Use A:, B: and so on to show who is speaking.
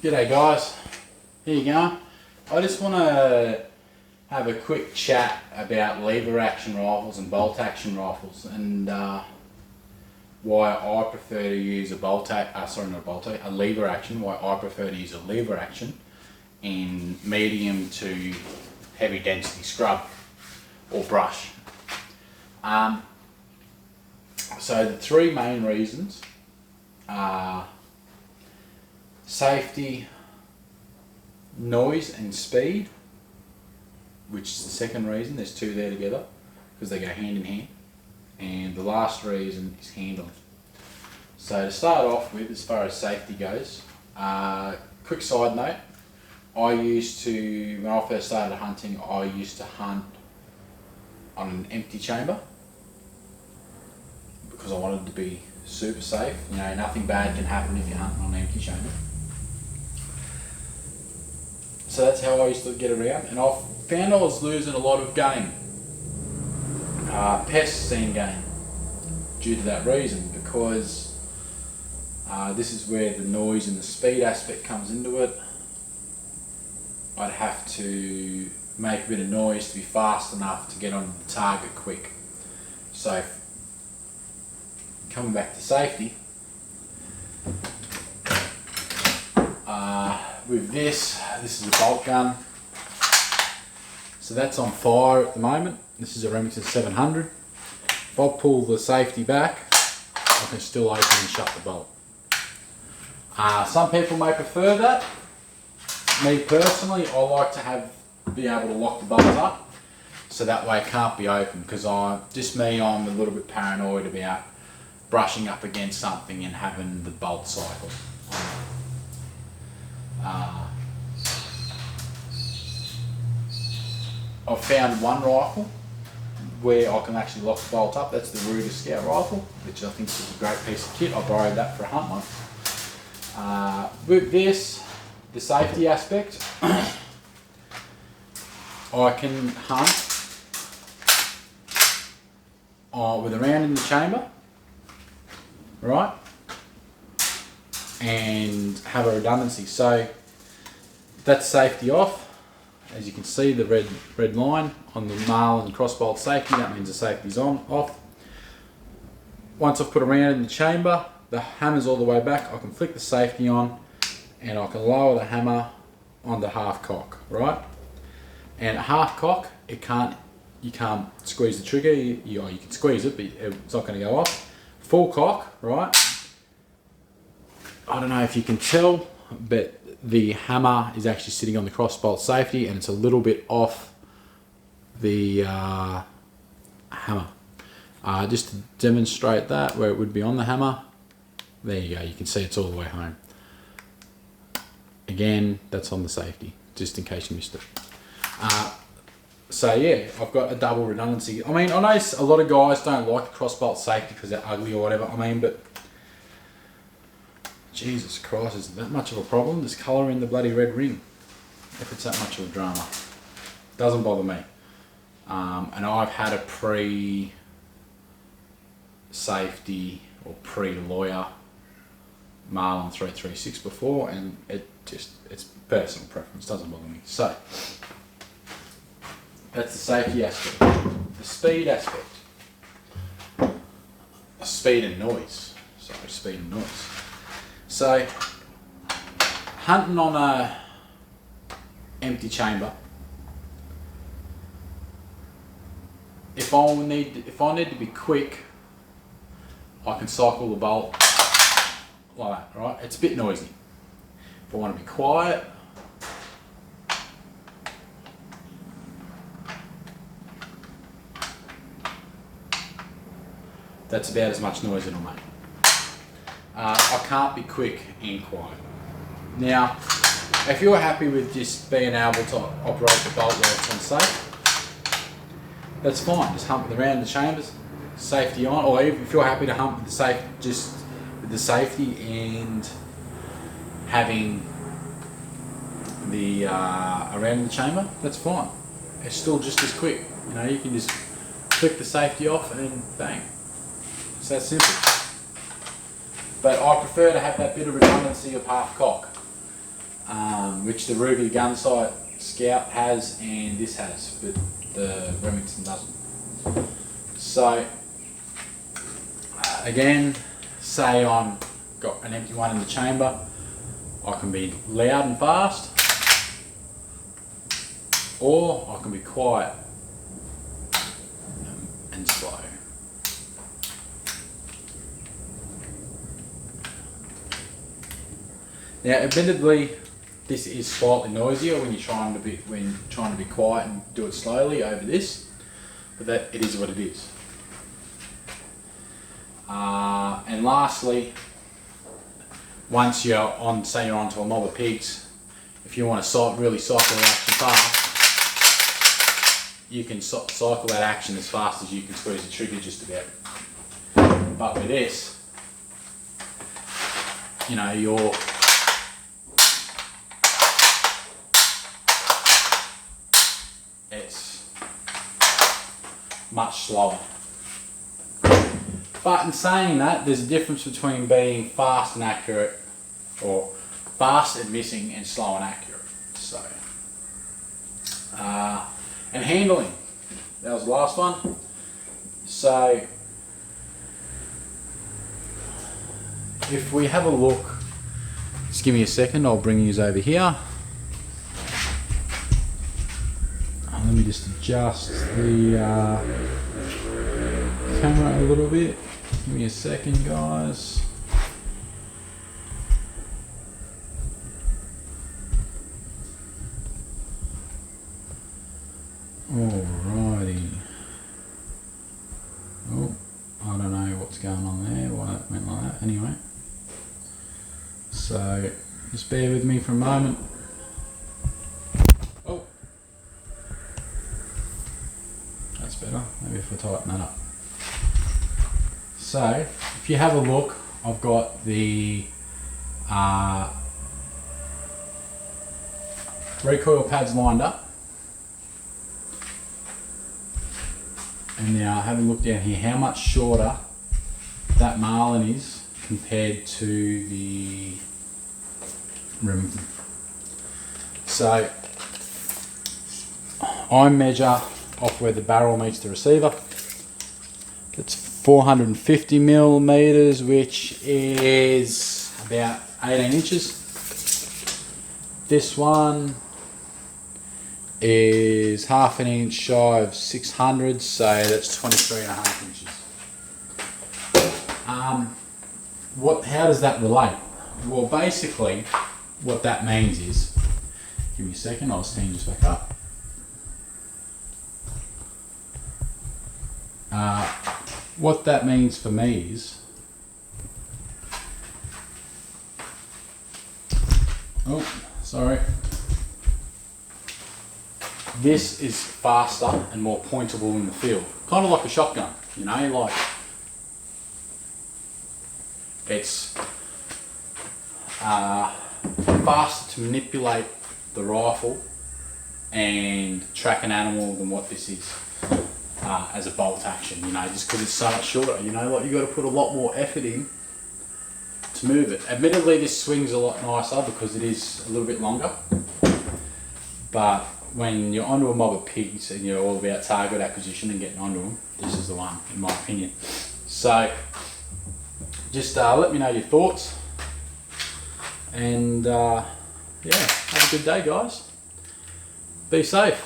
A: G'day guys, here you go. I just want to have a quick chat about lever action rifles and bolt action rifles and why I prefer to use a lever action, why I prefer to use a lever action in medium to heavy density scrub or brush. So the three main reasons are safety, noise and speed, which is the second reason. There's two there together because they go hand in hand, and the last reason is handling. So to start off with, as far as safety goes, quick side note, when I first started hunting, I used to hunt on an empty chamber because I wanted to be super safe. You know, nothing bad can happen if you're hunting on an empty chamber. So that's how I used to get around, and I found I was losing a lot of game, pests and game, due to that reason, because this is where the noise and the speed aspect comes into it. I'd have to make a bit of noise to be fast enough to get on the target quick. So coming back to safety, with this is a bolt gun, so that's on fire at the moment. This is a Remington 700. If I pull the safety back, I can still open and shut the bolt. Some people may prefer that. Me personally, I like to be able to lock the bolt up, so that way it can't be open, because I'm a little bit paranoid about brushing up against something and having the bolt cycle. I've found one rifle where I can actually lock the bolt up. That's the Ruger Scout rifle, which I think is a great piece of kit. I borrowed that for a hunt once. With this, the safety aspect, I can hunt with a round in the chamber, right, and have a redundancy. So that's safety off. As you can see, the red line on the Marlin crossbolt safety, that means the safety's off. Once I've put a round in the chamber, the hammer's all the way back, I can flick the safety on and I can lower the hammer onto half cock, right? And at half cock, you can't squeeze the trigger. You can squeeze it, but it's not going to go off. Full cock, right? I don't know if you can tell, but the hammer is actually sitting on the crossbolt safety and it's a little bit off the hammer. Just to demonstrate that, where it would be on the hammer, there you go, you can see it's all the way home. Again, that's on the safety, just in case you missed it. So yeah, I've got a double redundancy. I mean, I know a lot of guys don't like the crossbolt safety because they're ugly or whatever, but Jesus Christ, is it that much of a problem? There's colour in the bloody red ring, if it's that much of a drama. Doesn't bother me. And I've had a pre-safety or pre-lawyer Marlin 336 before, and it's personal preference, doesn't bother me. So that's the safety aspect. The speed aspect. Speed and noise. Sorry, speed and noise. So, hunting on a empty chamber, if I need to be quick, I can cycle the bolt like that, right? It's a bit noisy. If I want to be quiet, that's about as much noise it'll make. I can't be quick and quiet. Now, if you're happy with just being able to operate the bolt where it's unsafe, that's fine. Just hunt with around the chambers, safety on, or if you're happy to hunt with the safety and having the around the chamber, that's fine. It's still just as quick. You know, you can just click the safety off and bang. It's that simple. But I prefer to have that bit of redundancy of half cock. which the Ruby Gunsight Scout has and this has, but the Remington doesn't. So again, say I'm got an empty one in the chamber, I can be loud and fast, or I can be quiet and slow. Now, admittedly, this is slightly noisier when you're trying to be quiet and do it slowly over this, but that it is what it is. And lastly, once you're on, say you're onto a mob of pigs, if you want to really cycle the action fast, you can cycle that action as fast as you can squeeze the trigger just about. But with this, you know, it's much slower. But in saying that, there's a difference between being fast and accurate, or fast and missing, and slow and accurate. So, and handling, that was the last one. So, if we have a look, just give me a second, I'll bring you over here. Let me just adjust the camera a little bit. Give me a second, guys. Alrighty. Oh, I don't know what's going on there, why it went like that. Anyway. So, just bear with me for a moment. Oh. That's better. Maybe if I tighten that up. So, if you have a look, I've got the recoil pads lined up. And now have a look down here, how much shorter that Marlin is compared to the Remington. So, I measure off where the barrel meets the receiver. It's 450 millimeters, which is about 18 inches. This one is half an inch shy of 600, so that's 23.5 inches. How does that relate? Well, basically, what that means is, give me a second, I'll stand this back up. What that means for me is, oh, sorry. This is faster and more pointable in the field. Kind of like a shotgun, you know, like it's faster to manipulate the rifle and track an animal than what this is as a bolt action, you know, just because it's so much shorter, you know, like you got to put a lot more effort in to move it. Admittedly, this swings a lot nicer because it is a little bit longer, but when you're onto a mob of pigs and you're all about target acquisition and getting onto them, this is the one, in my opinion. So, just let me know your thoughts, and yeah, have a good day, guys. Be safe.